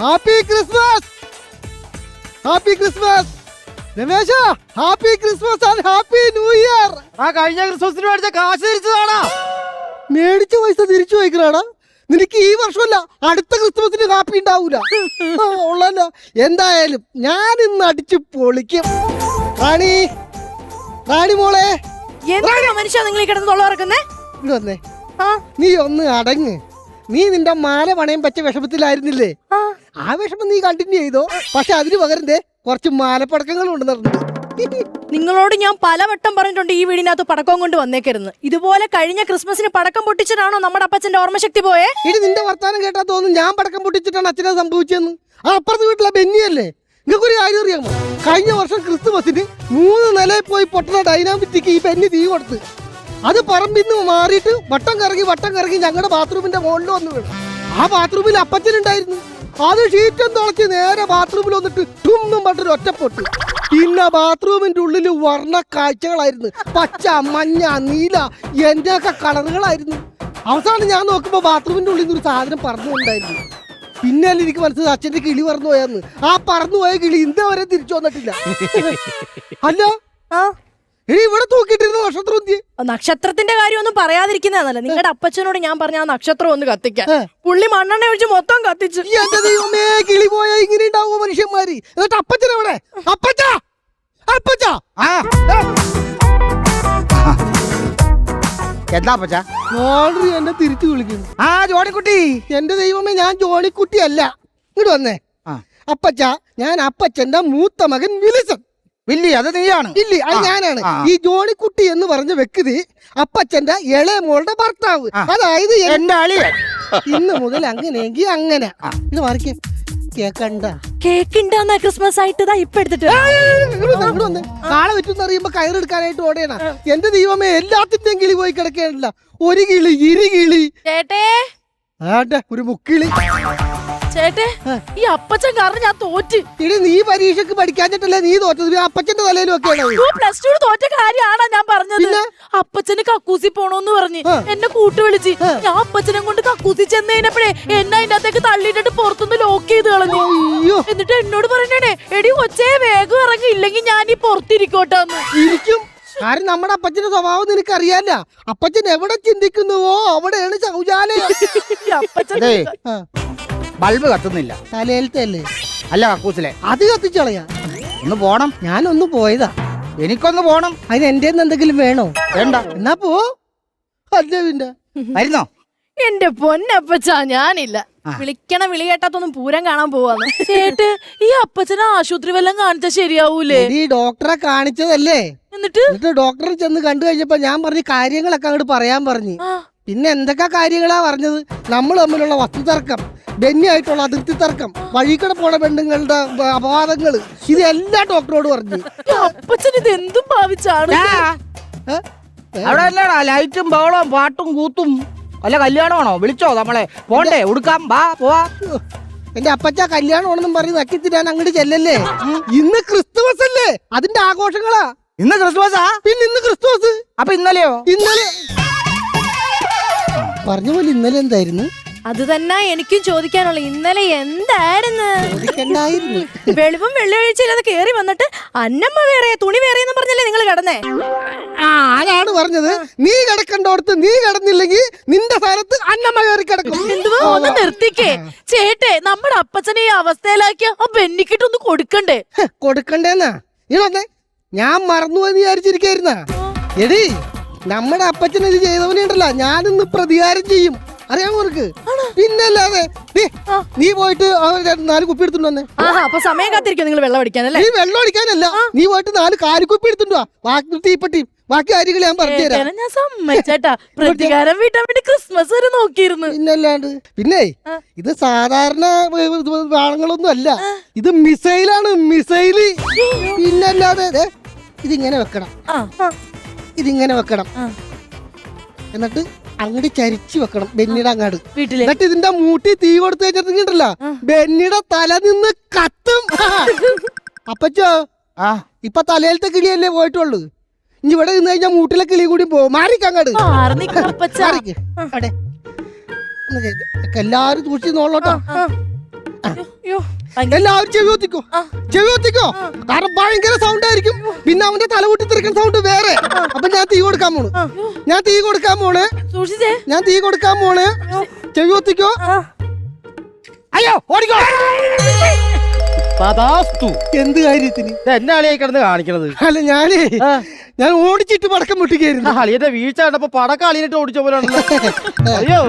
Happy Christmas, happy Christmas Ramesha, happy Christmas and happy new year. കഴിഞ്ഞ ക്രിസ്മസിന് മേടിച്ച കാശ് തിരിച്ചതാണോ? മേടിച്ച പൈസ തിരിച്ചു വയ്ക്കണാടാ. നിനക്ക് ഈ വർഷമല്ല അടുത്ത ക്രിസ്മസിന് ഹാപ്പി ഉണ്ടാവൂല. ഉള്ളല്ലോ. എന്തായാലും ഞാൻ ഇന്ന് അടിച്ചു പൊളിക്കും. റാണി, റാണി മോളെ, മനുഷ്യ നിങ്ങൾ ഈ കിടന്ന് തൊള്ളറക്കുന്നേ. ഇവിടെ വന്നേ. നീ ഒന്ന് അടങ്ങ്. നീ നിന്റെ മാല പണയം പറ്റ വിഷമത്തിലായിരുന്നില്ലേ? ആ വിഷമം നീ കണ്ടിന്യൂ ചെയ്തോ. പക്ഷെ അതിന് പകരം കുറച്ച് മാലപ്പടക്കങ്ങൾ കൊണ്ടുവന്നിട്ടുണ്ട്. നിങ്ങളോട് ഞാൻ പലവട്ടം പറഞ്ഞിട്ടുണ്ട് ഈ വീടിനകത്ത് പടക്കം കൊണ്ട് വന്നേക്കരുന്ന്. ഇതുപോലെ കഴിഞ്ഞ ക്രിസ്മസിന് പടക്കം പൊട്ടിച്ചിട്ടാണോ നമ്മുടെ അപ്പച്ചന്റെ ഓർമ്മശക്തി പോയേ? ഇനി നിന്റെ വർത്താനം കേട്ടാ തോന്നുന്നു ഞാൻ പടക്കം പൊട്ടിച്ചിട്ടാണ് അച്ഛനെ സംഭവിച്ചതെന്ന്. ആ അപ്പുറത്ത് വീട്ടിലെ ബെന്നിയല്ലേ. നിങ്ങൾക്കൊരു കാര്യം അറിയാമോ? കഴിഞ്ഞ വർഷം ക്രിസ്മസിന് 3 നിലയിൽ പോയി പൊട്ടുന്ന ഡൈനാമിറ്റിക്ക് ഈ ബെന്നി തീ കൊടുത്ത് അത് പറമ്പിന്ന് മാറിയിട്ട് വട്ടം കറങ്ങി ഞങ്ങളുടെ ബാത്റൂമിന്റെ മുകളിൽ വന്ന് വീണു. ആ ബാത്റൂമിൽ അപ്പച്ചനുണ്ടായിരുന്നു. അത് ഷീറ്റും തുളച്ച് നേരെ ബാത്റൂമിൽ വന്നിട്ട് ടുന്നും പണ്ടൊരു ഒറ്റപ്പൊട്ട്. പിന്നെ ബാത്റൂമിന്റെ ഉള്ളിൽ വർണ്ണ കാഴ്ചകളായിരുന്നു. പച്ച, മഞ്ഞ, നീല, എന്റെയൊക്കെ കളറുകളായിരുന്നു. അവസാനം ഞാൻ നോക്കുമ്പോ ബാത്റൂമിന്റെ ഉള്ളിൽ നിന്ന് ഒരു സാധനം പറന്നുണ്ടായിരുന്നു. പിന്നെ അല്ല എനിക്ക് മനസ്സിലായി അച്ഛന്റെ കിളി പറന്നു പോയെന്ന്. ആ പറന്നുപോയ കിളി ഇന്നേ വരെ തിരിച്ചു വന്നിട്ടില്ല. അല്ല ഇനി ഇവിടെ തൂക്കിട്ടിരുന്ന നക്ഷത്രം. നക്ഷത്രത്തിന്റെ കാര്യമൊന്നും പറയാതിരിക്കുന്നതല്ല. നിങ്ങളുടെ അപ്പച്ചനോട് ഞാൻ പറഞ്ഞ ആ നക്ഷത്രം ഒന്ന് കത്തിക്കാൻ. പുള്ളി മണ്ണെണ്ണ ഒഴിച്ച് മൊത്തം കത്തിച്ചു. എന്റെ ദൈവമേ, കിളി പോയ ഇങ്ങനെ ഉണ്ടാവുമോ മനുഷ്യന്മാര്? എന്നിട്ട് അപ്പച്ചനെവിടെ? അപ്പച്ച, അപ്പച്ച. എന്താ അപ്പച്ച? മോളി എന്നെ തിരിച്ചു വിളിക്കുന്നു. ജോണിക്കുട്ടി. എന്റെ ദൈവമേ, ഞാൻ ജോണിക്കുട്ടി അല്ല. ഇങ്ങോട്ട് വന്നേ. അപ്പച്ച, ഞാൻ അപ്പച്ചന്റെ മൂത്ത മകൻ വിലിസൺ. വില്ലി, അത് നീയാണ്? ഇല്ലി, അത് ഞാനാണ്. ഈ ജോണിക്കുട്ടി എന്ന് പറഞ്ഞ വ്യക്തി അപ്പച്ചന്റെ ഇളയ മോളുടെ ഭർത്താവ്. അതായത് എന്റെ അളിയൻ. ഇന്ന് മുതൽ അങ്ങനെയെങ്കിൽ അങ്ങനെ. ഇത് മറിക്കേ കേക്കണ്ട. കേക്കുണ്ടാ ക്രിസ്മസ് ആയിട്ട് ഇപ്പൊ എടുത്തിട്ട് കാളെ പറ്റുന്ന അറിയുമ്പോ കയറെടുക്കാനായിട്ട് ഓടേണ. എന്റെ ദൈവമേ, എല്ലാത്തിന്റെയും കിളി പോയി കിടക്കേണ്ടല്ല. ഒരു കിളി, കിളി, ഒരു മുക്കിളി. ചേട്ടേ, ഈ അപ്പച്ചൻ കാരണം ഞാൻ തോറ്റ്. ഇനി നീ പരീക്ഷക്ക് പഠിക്കാഞ്ഞിട്ടല്ലേ നീ തോറ്റത്? അപ്പച്ചന്റെ തലയിലും ഒക്കെയാണ്. പ്ലസ് ടു തോറ്റ കാര്യമാണോ ഞാൻ പറഞ്ഞത്? അപ്പച്ചന് കക്കൂസി പോണോന്ന് പറഞ്ഞ് എന്നെ കൂട്ടു വിളിച്ച് ഞാൻ അപ്പച്ചനെ കൊണ്ട് കക്കൂസി ചെന്ന് കഴിഞ്ഞപ്പോഴേ എന്നെ അതിന്റെ അകത്തേക്ക് തള്ളിയിട്ടിട്ട് പുറത്തുനിന്ന് ലോക്ക് ചെയ്ത് കളഞ്ഞു. എന്നിട്ട് എന്നോട് പറഞ്ഞേ, എടി കൊച്ചേ വേഗം ഇറങ്ങി, ഇല്ലെങ്കിൽ ഞാൻ ഈ പുറത്തിരിക്കോട്ടെന്ന്. ഇരിക്കും. കാര്യം നമ്മുടെ അപ്പച്ചന്റെ സ്വഭാവം നിനക്ക് അറിയാല്ല. അപ്പച്ചൻ എവിടെ ചിന്തിക്കുന്നുവോ അവിടെയാണ് ശൗചാലയം. ബൾബ് കത്തുന്നില്ല. തലയിലത്തെ അല്ലേ? അല്ല, കക്കൂസിലെ. അത് കത്തിച്ചളയാ. ഒന്ന് പോണം. ഞാനൊന്ന് പോയതാ. എനിക്കൊന്ന് പോണം. അതിന് എന്റെ എന്തെങ്കിലും വേണോ? വേണ്ട. എന്നാ പോ. അല്ല പിന്നെ വരുന്നോ? എന്റെ പൊന്നപ്പച്ച, ഞാനില്ല. വിളിക്കണ വിളി കേട്ടാത്തൊന്നും പൂരം കാണാൻ പോവാന്ന്. ചേട്ട്, ഈ അപ്പച്ചനെ ആശുപത്രി വല്ലതും കാണിച്ചാ ശരിയാവൂലേ? ഈ ഡോക്ടറെ കാണിച്ചതല്ലേ. എന്നിട്ട് ഡോക്ടറെ ചെന്ന് കണ്ടു കഴിഞ്ഞപ്പോ ഞാൻ പറഞ്ഞ കാര്യങ്ങളൊക്കെ അങ്ങോട്ട് പറയാൻ പറഞ്ഞു. പിന്നെ എന്തൊക്കെ കാര്യങ്ങളാ പറഞ്ഞത്? നമ്മൾ തമ്മിലുള്ള വസ്തുതർക്കം, ബെന്നിയായിട്ടുള്ള അതിർത്തി തർക്കം, വഴിക്കട പോണ പെണ്ണുങ്ങളുടെ അപവാദങ്ങള്, ഇതെല്ലാം ഡോക്ടറോട് പറഞ്ഞു. അപ്പച്ചൻ ഇത് എന്തും ഭാവിച്ചാണ്. അവിടെ അല്ലടാ ലൈറ്റും ബഹളവും പാട്ടും കൂത്തും. അല്ല കല്യാണമാണോ? വിളിച്ചോ നമ്മളെ? പോണ്ടേ? ഉടുക്കാം, വാ പോവാ. എന്റെ അപ്പച്ച കല്യാണമാണെന്നും പറഞ്ഞ് നക്കിത്തിരാൻ അങ്ങോട്ട് ചെല്ലല്ലേ. ഇന്ന് ക്രിസ്തുമസ് അല്ലേ, അതിന്റെ ആഘോഷങ്ങളാ. ഇന്ന് ക്രിസ്മസാ? പിന്നെ ഇന്ന് ക്രിസ്തുമസ്. അപ്പൊ ഇന്നലെയോ? ഇന്നലെ പറഞ്ഞ പോലെ ഇന്നലെ എന്തായിരുന്നു? അത് തന്നെ എനിക്കും ചോദിക്കാനുള്ള. ഇന്നലെ എന്തായിരുന്നു? വെളിവും വെള്ളിയാഴ്ചയില്ലാതെ കേറി വന്നിട്ട് അന്നമ്മ വേറെ തുണി വേറെ എന്ന് പറഞ്ഞല്ലേ നിങ്ങൾ കിടന്നേ? അതാണ് പറഞ്ഞത്. നീ കിടക്കണ്ടോടത്ത് നീ കിടന്നില്ലെങ്കിൽ നിന്റെ സ്ഥാനത്ത് അന്നമ്മ കയറി കിടക്കും. എന്തുവാ? ഒന്ന് നിർത്തിക്കേ ചേട്ടേ. നമ്മുടെ അപ്പച്ചനെ ഈ അവസ്ഥയിലാക്കിയ ആ ബെന്നിക്കിട്ടൊന്ന് കൊടുക്കണ്ടേ? കൊടുക്കണ്ടേന്നാ നീ വന്നേ. ഞാൻ മറന്നുപോയി വിചാരിച്ചിരിക്കായിരുന്ന. എടി, നമ്മുടെ അപ്പച്ചൻ ഇത് ചെയ്തവനുണ്ടല്ലോ, ഞാനിന്ന് പ്രതികാരം ചെയ്യും. അറിയാമോ നിനക്ക്? പിന്നല്ലാതെ നീ പോയിട്ട് 4 കുപ്പി എടുത്തുണ്ടോ വന്നേ. അപ്പൊ സമയം കാത്തിരിക്കും നിങ്ങൾ വെള്ളം അടിക്കാനല്ലേ? നീ വെള്ളം അടിക്കാനല്ല, നീ പോയിട്ട് 4 കാലിക്കുപ്പി എടുത്തുണ്ടോ. ബാക്കി തീപ്പെട്ടി ബാക്കി കാര്യങ്ങൾ ഞാൻ പറഞ്ഞുതരാം. ഞാൻ സമ്മതിച്ചേട്ടാ. പ്രതികാരം വീട്ടാൻ വേണ്ടി ക്രിസ്മസ് വരെ നോക്കിയിരുന്നു. പിന്നല്ലാണ്ട്. പിന്നെ ഇത് സാധാരണ ബാണങ്ങളൊന്നും അല്ല, ഇത് മിസൈലാണ്. മിസൈല്. പിന്നല്ലാതെ ഇതിങ്ങനെ വെക്കണം, ഇതിങ്ങനെ വെക്കണം, എന്നിട്ട് അങ്ങോട്ട് ചരിച്ചു വെക്കണം. ബെന്നിയുടെ അങ്ങാട്. എന്നിട്ട് ഇതിന്റെ മൂട്ടി തീ കൊടുത്ത് വെച്ചിട്ടുണ്ടല്ല, ബെന്നിയുടെ തല നിന്ന് കത്തും. അപ്പച്ചോ, ഇപ്പൊ തലയിലത്തെ കിളിയല്ലേ പോയിട്ടുള്ളു. ഇനി ഇവിടെ നിന്ന് കഴിഞ്ഞാൽ മൂട്ടിലെ കിളി കൂടി പോകും. മാറിക്കങ്ങാട്. എല്ലാരും സൂക്ഷിച്ച് നോളോട്ടോ. അയ്യോ എല്ലാവരും ചെവി ഒത്തിക്കോ, ചെവി ഒത്തിക്കോ. കാരണം ഭയങ്കര സൗണ്ട് ആയിരിക്കും. പിന്നെ അവന്റെ തല കൂട്ടി തെറിക്കുന്ന സൗണ്ട് വേറെ. അപ്പൊ ഞാൻ തീ കൊടുക്കാൻ പോണ്, ഞാൻ തീ കൊടുക്കാൻ പോണ്, സൂക്ഷിച്ചേ. ഞാൻ തീ കൊടുക്കാൻ പോണ്. ചെവി ഒത്തിക്കോ. അയ്യോ ഓടിക്കോ. എന്ത് കാര്യത്തിന് എന്നെ അളിയായി കിടന്ന് കാണിക്കണത്? അല്ല ഞാൻ ഓടിച്ചിട്ട് പടക്കം പൊട്ടിക്കായിരുന്നു. അളിയന്റെ വീഴ്ച കണ്ടപ്പോ പടക്കം അളിയനിട്ട് ഓടിച്ച പോലെ അയ്യോ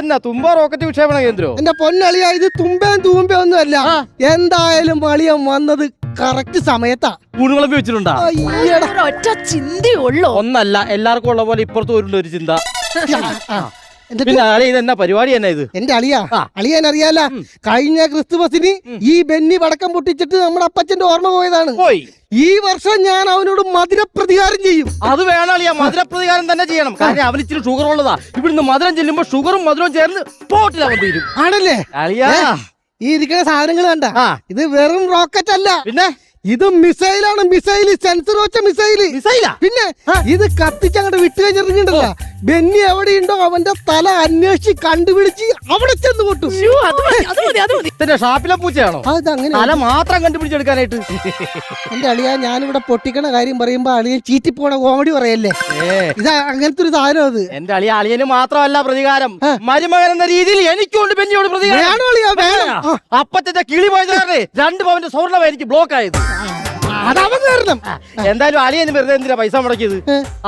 എന്നാ തുമ്പ റോക്കറ്റ് വിക്ഷേപണ കേന്ദ്രോ? എന്റെ പൊന്നളിയ, ഇത് തുമ്പേം തൂമ്പേ ഒന്നും അല്ല. എന്തായാലും അളിയൻ വന്നത് കറക്റ്റ് സമയത്താ. ഊണുകളൊക്കെ വെച്ചിട്ടുണ്ടാ? ഒറ്റ ചിന്തയുള്ളൂ. ഒന്നല്ല, എല്ലാവർക്കും ഉള്ള പോലെ ഇപ്പുറത്ത് ഒരു ചിന്ത. പിന്നെ അളിയ ഇതെന്നാ പരിപാടി തന്നെ ഇത്? എന്റെ അളിയാൻ അറിയാല, കഴിഞ്ഞ ക്രിസ്തുമസിന് ഈ ബെന്നി പടക്കം പൊട്ടിച്ചിട്ട് നമ്മുടെ അപ്പച്ചന്റെ ഓർമ്മ പോയതാണ്. ഈ വർഷം ഞാൻ അവനോട് മധുരപ്രതികാരം ചെയ്യും. അത് വേണം അളിയ, മധുരപ്രതികാരം തന്നെ ചെയ്യണം. കാരണം അവന് ഇച്ചിരി ഷുഗർ ഉള്ളതാ. ഇവിടുന്ന് മധുരം ചെല്ലുമ്പോ ഷുഗറും മധുരവും ചേർന്ന് പോട്ടിലാവാൻ തീരും. ആണല്ലേ അളിയാ? ഈ ഇരിക്കുന്ന സാധനങ്ങൾ കണ്ട, ഇത് വെറും റോക്കറ്റ് അല്ല, പിന്നെ ഇത് മിസൈലാണ്. മിസൈല്, സെൻസർ വെച്ച മിസൈല്. പിന്നെ ഇത് കത്തിച്ചങ്ങോട്ട് വിട്ട് കഴിഞ്ഞിട്ടുണ്ടല്ല, ബെന്നി എവിടെയുണ്ടോ അവന്റെ തല അന്വേഷിച്ച് കണ്ടുപിടിച്ച് അവിടെ ചെന്ന് കൊട്ടും. ഷാപ്പിലെ പൂച്ചയാണോ? അതങ്ങനെ തല മാത്രം കണ്ടുപിടിച്ചെടുക്കാനായിട്ട്. എന്റെ അളിയ, ഞാനിവിടെ പൊട്ടിക്കണ കാര്യം പറയുമ്പോ അളിയൻ ചീറ്റിപ്പോണ കോമഡി പറയല്ലേ? ഇത് അങ്ങനത്തെ ഒരു സാധനം. അത് എന്റെ അളിയന് മാത്രമല്ല പ്രതികാരം, മരുമകൻ എന്ന രീതിയിൽ എനിക്കുണ്ട് ബെന്നിയോട് പ്രതികാരം. അപ്പത്തെ കിളി പോയതാറേ 2 പവന്റെ സ്വർണ്ണം എനിക്ക് ബ്ലോക്ക് ആയത്. എന്തായാലും അളിയന് വെറുതെ എന്തിനാ പൈസ മുടക്കിയത്?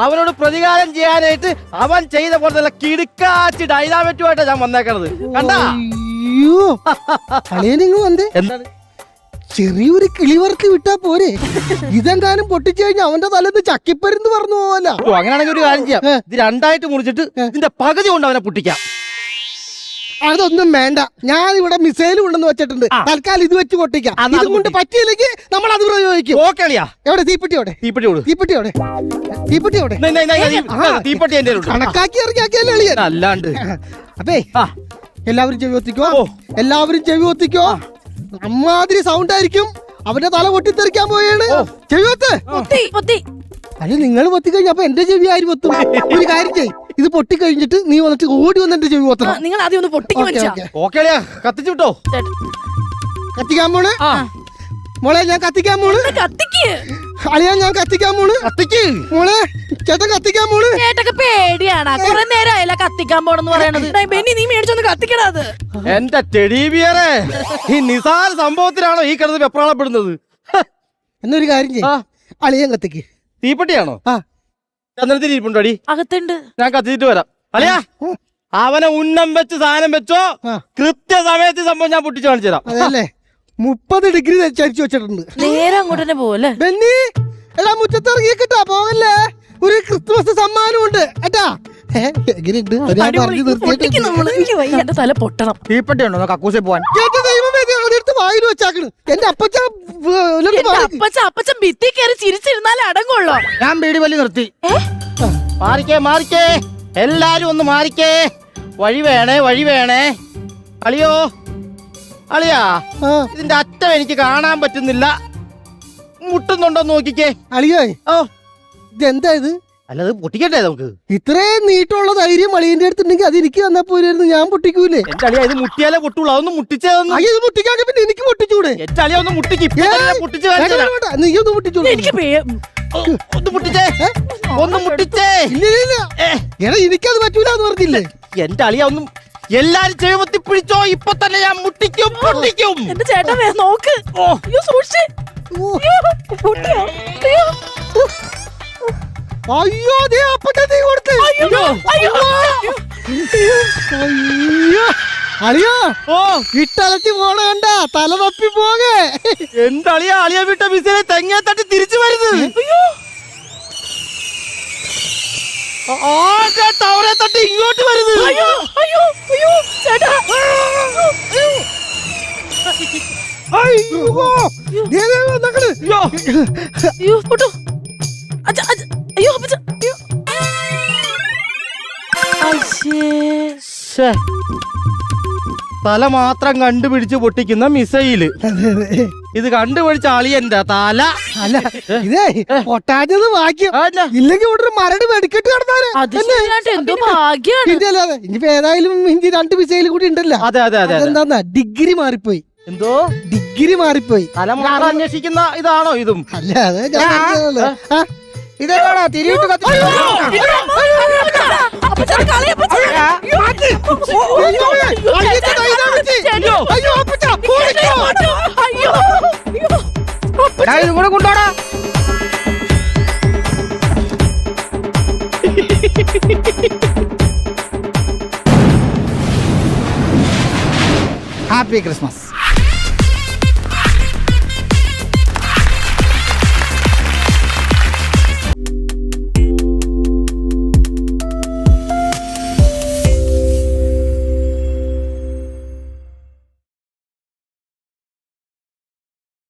അവനോട് പ്രതികാരം ചെയ്യാനായിട്ട് അവൻ ചെയ്ത പോലെ നല്ല കിടുക്കാച്ച് ഡൈനാമറ്റുമായിട്ടാ ഞാൻ വന്നേക്കണത്. കണ്ടാ? എന്താണ്? ചെറിയൊരു കിളിവർക്ക് വിട്ടാ പോരെ? ഇതെന്തായാലും പൊട്ടിച്ചു കഴിഞ്ഞാൽ അവന്റെ തലേന്ന് ചക്കിപ്പരുന്ന് പറഞ്ഞു പോവല്ല. അങ്ങനെയാണെങ്കിൽ ഒരു കാര്യം ചെയ്യാം, ഇത് 2ആയിട്ട് മുറിച്ചിട്ട് ഇതിന്റെ പകുതി കൊണ്ട് അവനെ പൊട്ടിക്കാം. അതൊന്നും വേണ്ട, ഞാൻ ഇവിടെ മിസൈൽ ഉണ്ടെന്ന് വെച്ചിട്ടുണ്ട്. തൽക്കാലം ഇത് വെച്ച് പൊട്ടിക്കാം. അതുകൊണ്ട് പറ്റിയില്ലെങ്കിൽ നമ്മൾ അത് പ്രയോഗിക്കും. എവിടെ തീപ്പെട്ടിയോടെ? തീപ്പെട്ടിയോടെ? കണക്കാക്കി ഇറങ്ങിയാക്കിയല്ലേ അളിയൻ? അല്ലാണ്ട്. അപ്പേ എല്ലാവരും ചെവി ഒത്തിക്കോ, എല്ലാവരും ചെവി ഒത്തിക്കോ. അമ്മാതിരി സൗണ്ട് ആയിരിക്കും. അവന്റെ തല പൊട്ടിത്തെറിക്കാൻ പോയാണ്. ചെവി ഒത്ത്. അല്ല, നിങ്ങൾ പൊത്തിക്കഴിഞ്ഞ അപ്പൊ എന്റെ ചെവി ആര് പൊത്തും? ഒരു കാര്യം ചെയ്, ഇത് പൊട്ടിക്കഴിഞ്ഞിട്ട് നീ വന്നിട്ട് ഓടി വന്ന് എന്റെ ചെവി പൊത്തണം. നിങ്ങൾ ആദ്യം ഒന്ന് കത്തിച്ചു വിട്ടോ. കത്തിക്കാൻ പോണ് മോളെ, ഞാൻ കത്തിക്കാൻ പോണ്. അളിയാ, ഞാൻ കത്തിക്കാൻ പോണ്. മോളെ, ചേട്ടൻ കത്തിക്കാൻ പോണ്. ചേട്ടക്ക് പേടിയാണ്. കുറെ നേരമായില്ല കത്തിക്കാൻ പോണെന്ന് പറയണത്. ബെന്നി, നീ മേടിച്ചൊന്ന് കത്തിക്കണത്. എന്റെ ടെഡിബിയറെ, ഈ നിസാര സംഭവത്തിലാണോ ഈ കിടന്ന് വെപ്രാളപ്പെടുന്നത്? എന്നൊരു കാര്യം ചെയ്യ, അളിയൻ കത്തിക്ക്. തീപ്പെട്ടിയാണോ? ചന്ദനത്തിരിപ്പുണ്ടോടി? അകത്തുണ്ട്. ഞാൻ കത്തിച്ചിട്ട് വരാം. അളിയാ, അവനെ ഉന്നം വെച്ച് സാധനം വെച്ചോ, കൃത്യസമയത്ത് സംഭവം ഞാൻ പൊട്ടിച്ചു കാണിച്ചു തരാം. അതല്ലേ, 30 ഡിഗ്രി ചരിച്ചു വെച്ചിട്ടുണ്ട്. നേരെ അങ്ങോട്ട് തന്നെ പോവല്ലേ? ബെന്നി, എടാ മുറ്റത്തിറങ്ങി കിട്ടാ, പോകല്ലേ? ഒരു ക്രിസ്തുമസ് സമ്മാനമുണ്ട് കേട്ടാ. തല പൊട്ടണം. തീപ്പെട്ടി ഉണ്ടോ കക്കൂസി പോവാൻ? വായിൽ വെച്ചാക്കണ് എന്റെ അപ്പച്ചൻ ഭിത്തി കയറി ചിരിച്ചിരുന്നാലേ അടങ്ങുള്ളോ. ഞാൻ ബീഡി വലി നിർത്തി. മാറിക്കേ, എല്ലാരും ഒന്ന് മാറിക്കേ. വഴി വേണേ. അളിയാ, ഇതിന്റെ അറ്റം എനിക്ക് കാണാൻ പറ്റുന്നില്ല. മുട്ടുന്നുണ്ടോന്ന് നോക്കിക്കേ. അളിയോ, ഇതെന്താ ഇത്? അല്ലത് പൊട്ടിക്കട്ടെ നമുക്ക്. ഇത്രയും നീട്ടമുള്ള ധൈര്യം അളിയന്റെ അടുത്തുണ്ടെങ്കിൽ അത് എനിക്ക് തന്നാ പോരായിരുന്നു. ഞാൻ പൊട്ടിക്കൂലേ? എന്റെ അളിയ, ഇത് മുട്ടിയാലേ പൊട്ടുള്ളൂ. അതൊന്നും മുട്ടിച്ചതൊന്നും. ഇത് പൊട്ടിക്കാൻ പിന്നെ എനിക്ക് പൊട്ടിച്ചൂടെ? എന്റെ അളിയ ഒന്ന് മുട്ടിക്ക്. നീ ഒന്ന് പൊട്ടിച്ചൂടെ? ഒന്ന് മുട്ടിച്ചേ. എടാ, എനിക്കത് പറ്റൂലെന്ന് പറഞ്ഞില്ലേ? എന്റെ അളിയ ഒന്നും എല്ലാരും ചെയ്യുമ്പത്തി പിടിച്ചോ. ഇപ്പൊ തന്നെ ഞാൻ പൊട്ടിക്കും. എന്റെ ചേട്ടാ നോക്ക്. അയ്യോ, അപ്പത്തെ തീ കൊടുത്ത്. അളിയോ, ഇട്ടലത്തി പോണ കണ്ട തല തപ്പി പോകെ. എന്റെ അളിയ വിട്ട മിസിനെ തെങ്ങേ തട്ടി തിരിച്ചു വരുന്നത്. ടവറെ തട്ടി ഇങ്ങോട്ട് വരുന്നത്. തല മാത്രം കണ്ടുപിടിച്ച് പൊട്ടിക്കുന്ന മിസൈല്. ഇത് കണ്ടുപിടിച്ച അളിയന്റെ തല. അല്ല, ഇതേ പൊട്ടാറ്റത് ഭാഗ്യം. ഇല്ലെങ്കിൽ ഇവിടെ ഒരു മരട് വെടിക്കെട്ട് കിടന്നാല്. ഇനിയിപ്പോ ഏതായാലും 2 മിസൈൽ കൂടി ഉണ്ടല്ലോ. അതെ. എന്താ ഡിഗ്രി മാറിപ്പോയി. എന്തോ ഡിഗ്രി മാറിപ്പോയി. തലമുറ അന്വേഷിക്കുന്ന ഇതാണോ ഇതും? അല്ല അത് ഞാൻ പറഞ്ഞതല്ലേ. ആ, ഇതെന്താടാ തിരിയിട്ട് അപ്പച്ചനെ കളി, അപ്പച്ചനെ. മാറ്റ്. ദൈവമേ, അയ്യത്തെ ഡൈനാമിറ്റ്. അയ്യോ, അപ്പച്ച, ഓടിക്കോ. അയ്യോ, അയ്യോ. ഇതും കൂടെ കൊണ്ടോടാ. Happy Christmas.